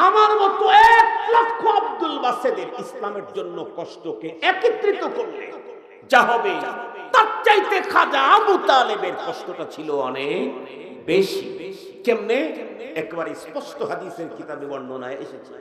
আমার মতো 1 লক্ষ আব্দুল বাসেদের ইসলামের জন্য কষ্টকে একত্রিত করলে যা হবে, তার চাইতে খাজা আবু তালেবের কষ্টটা ছিল অনেক বেশি। কেমনে? একবারে স্পষ্ট হাদিসের কিতাবে বর্ণনায় এসেছে,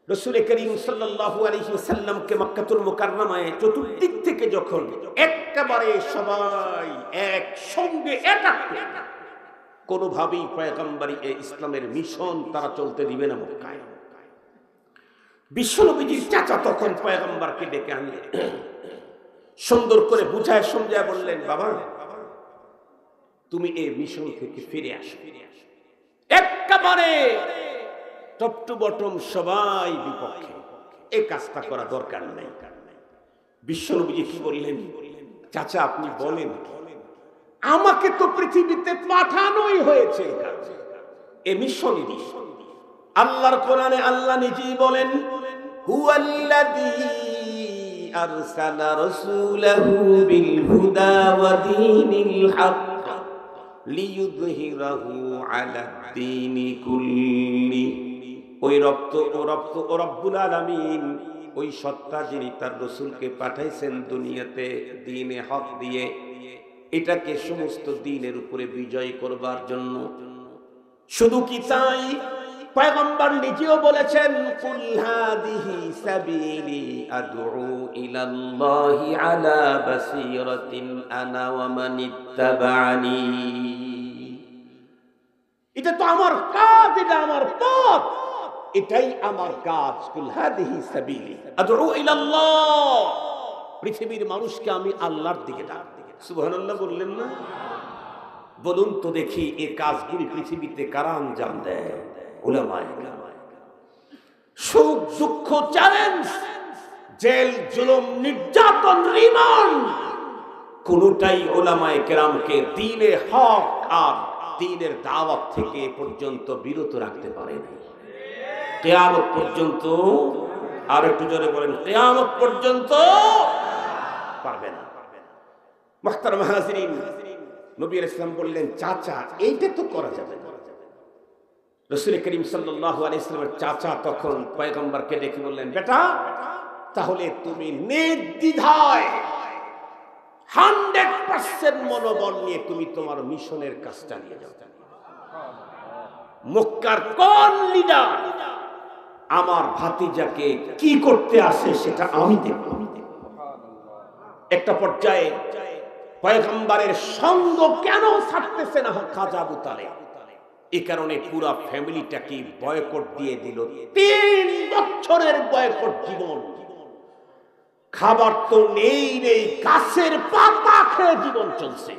রাসূল করিম সাল্লাল্লাহু আলাইহি ওয়াসাল্লামকে মক্কাতুল মুকাররমায় চতুর্দিক থেকে যখন একেবারে সবাই একসঙ্গে অ্যাটাক করে, কোনোভাবেই পয়গম্বরী ইসলামের মিশন তারা চলতে দিবে না মক্কায়। বিশ্বনবীজির চাচা তখন পয়গম্বরকে ডেকে আনলেন, সুন্দর করে বুঝায় সমঝায় বললেন, বাবা তুমি এই মিশন থেকে ফিরে আসো। একেবারে টপ টু বটম সবাই বিপক্ষে, এই কাজটা করা দরকার নাই। বিশ্বনবীজি কি বললেন, চাচা আপনি বলেন, আমাকে তো পৃথিবীতে পাঠানোই হয়েছে এই মিশন দিয়ে। আল্লাহর কোরআনে আল্লাহ নিজেই বলেন, হুয়াল্লাযী আরসালা রাসূলাহু বিল হুদা ওয়া দীনিল হক লিইয়ুযহিরাহু আলাদ-দীনি কুল্লি। ওই রব্বুল আলামিন, ওই সত্তা যিনি তার রাসূলকে পাঠাইছেন দুনিয়াতে দ্বীনে হক দিয়ে, এটাকে সমস্ত দ্বীনের উপরে বিজয় করবার জন্য। শুধু কি তাই, পয়গম্বর নিজেও বলেছেন, কুল হাদিহি সাবিলি আদউ ইলাল্লাহি আলা বাসীরাতিন আনা ওয়া মানিত্তাবা'নি। এটা তো আমার কাজ, এটা আমার পথ, এটাই আমার কাজ। কুল হাদিহি সাবিলি আদউ ইলাল্লাহ, পৃথিবীর মানুষকে আমি আল্লাহর দিকে ডাকি। সুবহানাল্লাহ বললেন না? বলুন তো দেখি, এই কাজগুলি পৃথিবীতে কারা আঞ্জাম দেয়? উলামায়ে কেরাম। সুখ দুঃখ, চ্যালেঞ্জ, জেল, জুলুম, নির্যাতন, রিমান্ড, কোনটাই উলামায়ে কেরামকে দ্বীনে হক আর দ্বীনের দাওয়াত থেকে পর্যন্ত বিরত রাখতে পারে না। কিয়ামত পর্যন্ত, আর একটু জোরে বলেন, কিয়ামত পর্যন্ত পারবে না। মুহতারাম হাজিরিন, নবী আলাইহিস সালাম বললেন, চাচা এইটা তো করা যাবে না। রাসূল করিম সাল্লাল্লাহু আলাইহি ওয়াসাল্লামের চাচা তখন পয়গম্বরকে ডেকে বললেন, বেটা তাহলে তুমি নির্দ্বিধায় 100% মনোবল নিয়ে তুমি তোমার মিশনের কাজ চালিয়ে যাও। মক্কার কোন লিডার আমার ভাতিজাকে কি করতে আসে সেটা আমি দেখব। একটা পর্যায়ে পয়গম্বরের সঙ্গ কেন ছাড়তেছে না খাজা আবু তালেব, এই কারণে পুরো ফ্যামিলিটাকে বয়কট দিয়ে দিল। 3 বছরের বয়কট জীবন। খাবার তো নেই রে, গাছের পাতা খেয়ে জীবন চলছে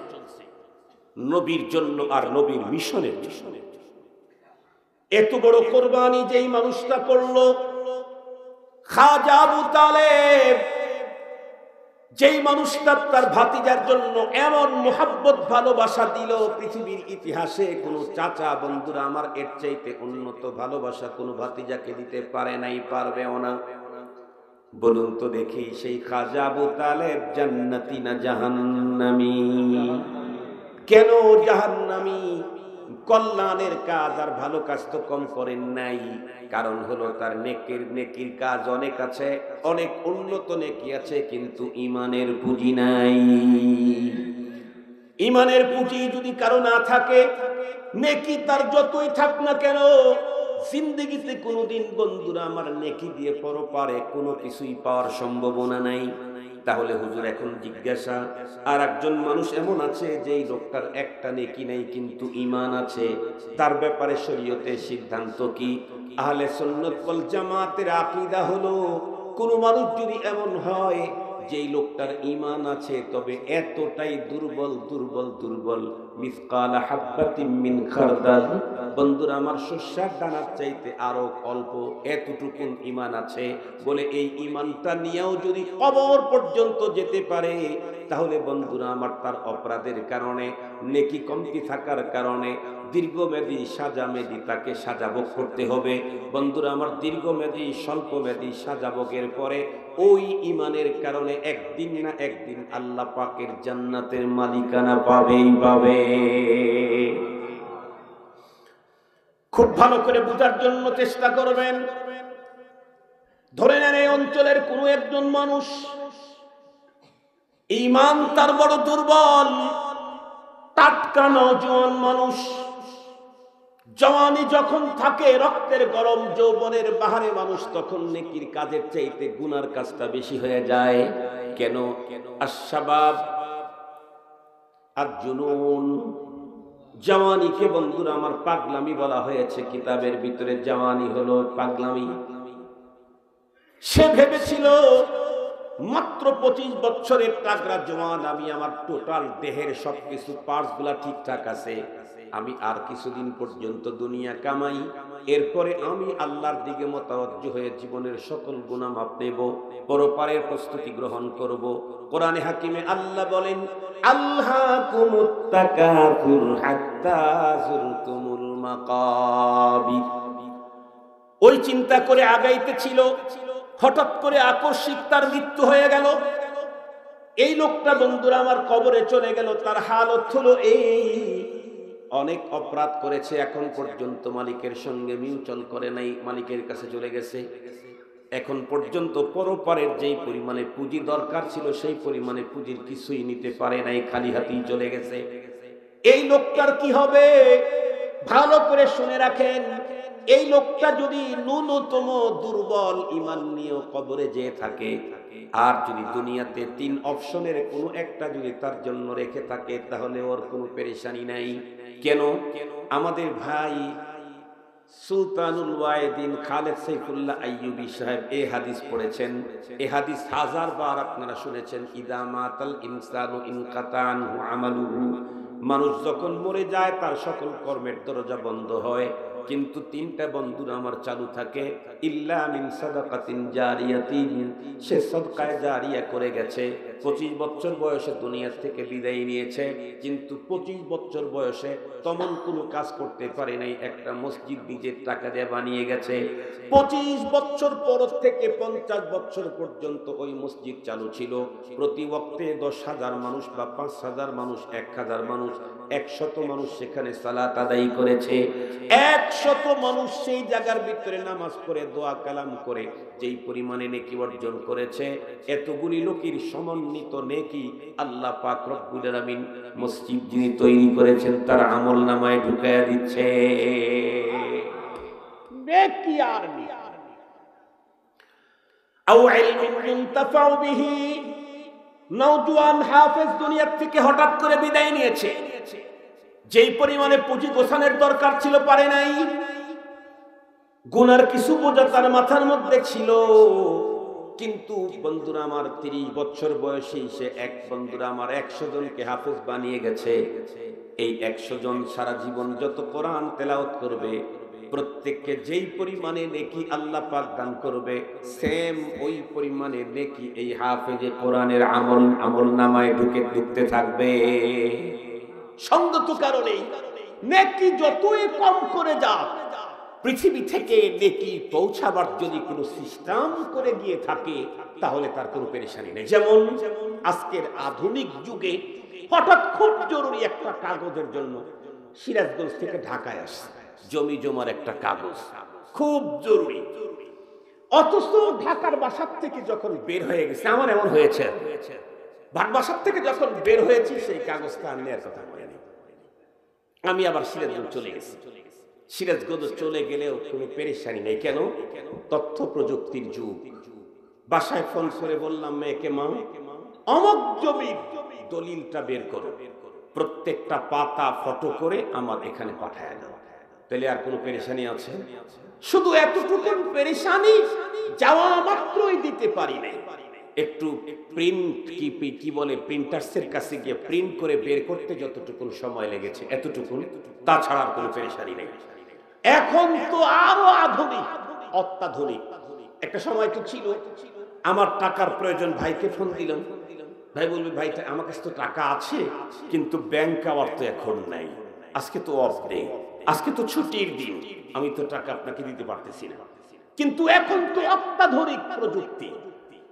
নবীর জন্য আর নবীর মিশনের জন্য। এত বড় কোরবানি যেই মানুষটা করলো, খাজা আবু তালেব, যেই মানুষটা তার ভাতিজার জন্য এমন মোহাব্বত ভালোবাসা দিল, পৃথিবীর ইতিহাসে কোন চাচা, বন্ধুরা আমার, এর চাইতে উন্নত ভালোবাসা কোন ভাতিজাকে দিতে পারে নাই, পারবেও না। বলুন তো দেখি, সেই খাজা আবু তালেব জান্নাতি না জাহান্নামী? কেন জাহান্নামী? কল্যাণের কাজ আর ভালো কাজ তো কম করেন নাই। কারণ হলো তার নেকির কাজ অনেক আছে, অনেক উন্নত নেকি আছে, কিন্তু ইমানের পুঁজি নাই। ইমানের পুঁজি যদি কারো না থাকে, নেকি তার যতই থাক না কেন, জিন্দেগিতে কোনোদিন, বন্ধুরা আমার, নেকি দিয়ে পরপারে কোনো কিছুই পাওয়ার সম্ভাবনা নাই। তাহলে হুজুর এখন জিজ্ঞাসা, আর একজন মানুষ এমন আছে যেই লোকটার একটা নেকি নেই কিন্তু ঈমান আছে, তার ব্যাপারে শরীয়তের সিদ্ধান্ত কি? আহলে সুন্নাত ওয়াল জামাতের আকীদা হলো, কোন মানুষ যদি এমন হয় যেই লোকটার ঈমান আছে তবে এতটাই দুর্বল, মিসকালা হাব্বাতিন মিন খারদাল, বন্ধুরা আমার, শস্যের দানার চাইতে আরো অল্প, এতটুকুন ঈমান আছে বলে এই ঈমানটা নিয়েও যদি কবর পর্যন্ত যেতে পারে, তাহলে বন্ধুরা আমার, তার অপরাধের কারণে, নেকি কমতি থাকার কারণে দীর্ঘমেয়াদী সাজামেয়াদী তাকে সাজাভোগ করতে হবে। বন্ধুরা আমার, দীর্ঘমেয়াদী স্বল্পমেয়াদী সাজাভোগের পরে ওই ঈমানের কারণে একদিন না একদিন আল্লাহ পাকের জান্নাতের মালিকানা পাবেই পাবে। খুব ভালো করে বোঝার জন্য চেষ্টা করবেন। ধরে নেন এই অঞ্চলের কোনো একজন মানুষ ঈমান তার বড় দুর্বল, টাটকা নওজোয়ান মানুষ, জওয়ানি যখন থাকে রক্তের গরম যৌবনের বাহারে মানুষ, তখন নেকির কাজের চাইতে গুনার কাজটা বেশি হয়ে যায়। কেন? আশ-শাবাব আজ-জুনুন, জওয়ানিকে বন্ধুরা আমার পাগলামি বলা হয়েছে কিতাবের ভিতরে। জওয়ানি হলো পাগলামি। সে ভেবেছিল মাত্র 25 বছরের তাগড়া জওয়ান আমি, আমার টোটাল দেহের সবকিছু পার্টস গুলা ঠিকঠাক আছে, আমি আর কিছুদিন পর্যন্ত দুনিয়া কামাই, এরপরে আমি আল্লাহর দিকে মোতাওয়াজ্জহ হয়ে জীবনের সকল গুনাহ মাপ নেব, পরপারের প্রস্তুতি গ্রহণ করব। কোরআনে হাকিমে আল্লাহ বলেন, আল্লাহকুমুত তাকাসুর হাত্তা যুরতুমুল মাকাবির। ওই চিন্তা করে আগাইতেছিল, হঠাৎ করে আকস্মিক তার মৃত্যু হয়ে গেল। এই লোকটা বন্ধুরা আমার কবরে চলে গেল। তার হালত হলো এই, অনেক অপরাধ করেছে, এখন পর্যন্ত মালিকের সঙ্গে মিউচুয়াল করে নাই, মালিকের কাছে চলে গেছে। এখন পর্যন্ত পরপারের যেই পরিমাণে পুঁজি দরকার ছিল সেই পরিমাণে পুঁজির কিছুই নিতে পারে নাই, খালি হাতেই চলে গেছে। এই লোকটার কি হবে? ভালো করে শুনে রাখেন, এই লোকটা যদি ন্যূনতম দুর্বল ঈমান নিয়ে কবরে যেয়ে থাকে, আর যদি দুনিয়াতে 3 অপশনের কোনো একটা যদি তার জন্য রেখে থাকে, তাহলে ওর কোনো পেরেশানি নাই। কেন? আমাদের ভাই সুলতানুল ওয়াইদিন খালেদ সাইফুল্লাহ আইয়ুবী সাহেব এই হাদিস পড়েছেন। এই হাদিস 1000 বার আপনারা শুনেছেন। ইদা মাতাল ইনসানু ইনকাতা আনহু আমালুহু, মানুষ যখন মরে যায় তার সকল কর্মের দরজা বন্ধ হয়, কিন্তু 3টা বন্ধুরা আমার চালু থাকে। ইল্লা মিন সাদাকাতিন জারিয়াতিন, সে সাদকায়ে জারিয়া করে গেছে। 25 বছর বয়সে দুনিয়া থেকে বিদায় নিয়েছে, কিন্তু 25 বছর বয়সে তেমন কোনো কাজ করতে পারে নাই, একটা মসজিদ নিজের টাকা দিয়ে বানিয়ে গেছে। 25 বছর পর থেকে 50 বছর পর্যন্ত ওই মসজিদ চালু ছিল। প্রতি ওয়াক্তে 10,000 মানুষ বা 5,000 মানুষ, 1,000 মানুষ, 100 মানুষ সেখানে সালাত আদায় করেছে। 100 মানুষ সেই জায়গার ভিতরে নামাজ পড়ে দোয়া কালাম করে যেই পরিমাণে নেকি অর্জন করেছে, এতগুলি লোকের সমন্বিত নেকি আল্লাহ পাক রব্বুল আলামিন মসজিদ যিনি তৈরি করেছেন তার আমল নামায় ঢুকায়া দিচ্ছে। নেকি আর নেকি। আও ইলমুন ইনতাফাউ বিহি, নওজোয়ান হাফেজ দুনিয়া থেকে হঠাৎ করে বিদায় নিয়েছে, যেই পরিমাণে পুঁজি গোছানোর দরকার ছিল পারে নাই। গুনার কিছু বোঝা তার মাথার মধ্যে ছিল, কিন্তু বন্ধুরা আমার 30 বছর বয়সে সে বন্ধুরা আমার 100 জনকে হাফেজ বানিয়ে গেছে। এই 100 জন সারা জীবন যত কোরআন তেলাওয়াত করবে, প্রত্যেককে যেই পরিমাণে নেকি আল্লাহ পাক দান করবে, সেম ওই পরিমাণে নেকি এই হাফেজে কোরআনের আমল নামায় ঢুকতে থাকবে। সঙ্গত কারণে নেকি যতই কম করে যাক, পৃথিবী থেকে নেকি পৌঁছাবার যদি কোনো সিস্টেম করে গিয়ে থাকে, তাহলে তার কোনো পেরেশানি নেই। যেমন আজকের আধুনিক যুগে হঠাৎ খুব জরুরি একটা কাগজের জন্য সিরাজগঞ্জ থেকে ঢাকায় আসছে, জমি জমার একটা কাগজ খুব জরুরি, অথচ ঢাকার বাসার থেকে যখন বের হয়ে গেছে, আমার এমন হয়েছে, বাসার থেকে যখন বের হয়েছি সেই কাগজটা আর নেওয়ার কথা মনে নেই। আমি আবার সিরাজগঞ্জ চলে গেছি। সিরাজগঞ্জ চলে গেলেও কোনো পেরেশানি নেই। কেন? তথ্য প্রযুক্তির যুগ। বাসায় ফোন করে বললাম মেয়েকে, মা অমুক জমির দলিলটা বের করো, প্রত্যেকটা পাতা ফটো করে আমার এখানে পাঠায় দাও। তাহলে আর কোনো পেরেশানি আছে? শুধু এতটুকু পেরেশানি, যাওয়া মাত্রই দিতে পারি নাই। একটু প্রিন্ট কি বলে প্রিন্টার্সের কাছে গিয়ে প্রিন্ট করে বের করতে যতটুকু সময় লেগেছে এতটুকু, তাছাড়া আর কোনো পেরেশানি নেই। এখন তো আরো আধুনিক, অত্যাধুনিক। একটা সময় তো ছিল আমার টাকার প্রয়োজন, ভাইকে ফোন দিলাম, ভাই বলবে ভাই আমার কাছে তো টাকা আছে, কিন্তু ব্যাংক আওয়ার তো এখন নাই, আজকে তো অফ ডে, আজকে তো ছুটির দিন, আমি তো টাকা আপনাকে দিতে পারতেছি না। কিন্তু এখন তো অত্যাধুনিক প্রযুক্তি,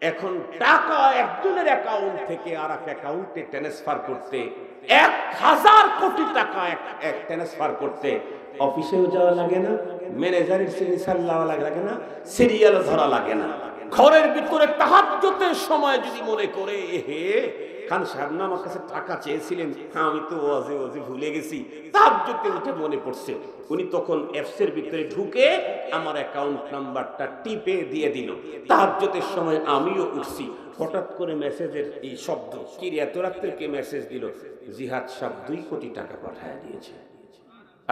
এখন টাকা একজনের অ্যাকাউন্ট থেকে আর এক অ্যাকাউন্টে ট্রান্সফার করতে 1000 কোটি টাকা ট্রান্সফার করতে অফিসেও যাওয়া লাগে না, ম্যানেজারের সিগনেচার দেওয়া লাগে না, সিরিয়াল ধরা লাগে না। ঘরের ভিতরে তাহাজ্জুদের সময় যদি মনে করে হে খান সাহেব না আমার কাছে টাকা চেয়েছিলেন, আমি তো ওয়াজে ভুলে গেছি, তাহাজ্জুদে উঠে মনে পড়ছে, উনি তখন অ্যাপসের ভিতরে ঢুকে আমার অ্যাকাউন্ট নাম্বারটা টিপে দিয়ে দিল। তাহাজ্জুদের সময় আমিও উঠছি, হঠাৎ করে মেসেজের এই শব্দ, কি রে এত রাত্রে কে মেসেজ দিল? জিহাদ সাহেব 2 কোটি টাকা পাঠায় দিয়েছে।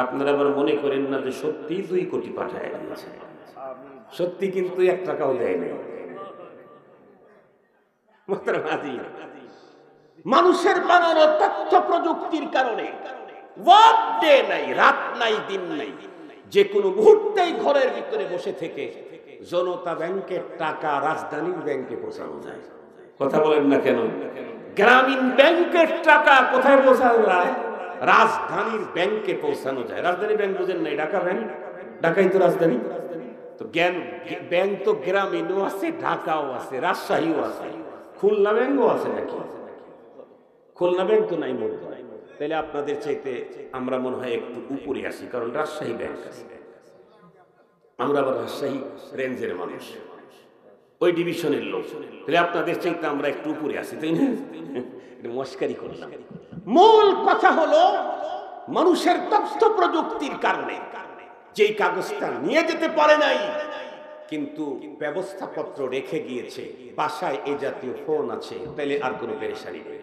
আপনারা আবার মনে করেন না যে সত্যি 2 কোটি পাঠায় দিয়েছে, সত্যি কিন্তু 1 টাকাও দেয় নাই। মানুষের বানানো তথ্য প্রযুক্তির কারণে ডে নাই, রাত নাই, দিন নাই, যে কোনো মুহূর্তেই ঘরের ভিতরে বসে থেকে জনতা ব্যাংকের টাকা রাজধানীর ব্যাংকে পৌঁছানো যায়। কথা বলেন না কেন? গ্রামীণ ব্যাংকের টাকা কোথায় পৌঁছানো যায়? রাজধানীর ব্যাংকে পৌঁছানো যায়। রাজধানী ব্যাংক বুঝেন নাই? ঢাকা ব্যাংক, ঢাকাই তো রাজধানী। তো ব্যাংক তো গ্রামীণও আছে, ঢাকাও আছে, রাজশাহীও আছে, খুলনা ব্যাংকও আছে নাকি? খুলনা ব্যাংক তো নাই মনে হয়। তাহলে আপনাদের চাইতে আমরা মনে হয় একটু উপরে আসি, কারণ রাজশাহী ব্যাংক আছে। আমরা আবার রাজশাহী রেঞ্জের মানুষ, ওই ডিভিশনের লোক, তাহলে আপনাদের চাইতে আমরা একটু উপরে আসি, তাই না? মস্কারি করলাম। মূল কথা হলো মানুষের তথ্য প্রযুক্তির কারণে যেই কাগজটা নিয়ে যেতে পারে নাই, কিন্তু ব্যবস্থাপত্র রেখে গিয়েছে, বাসায় এই জাতীয় ফোন আছে, তাহলে আর কোনো পেরেশানি নেই।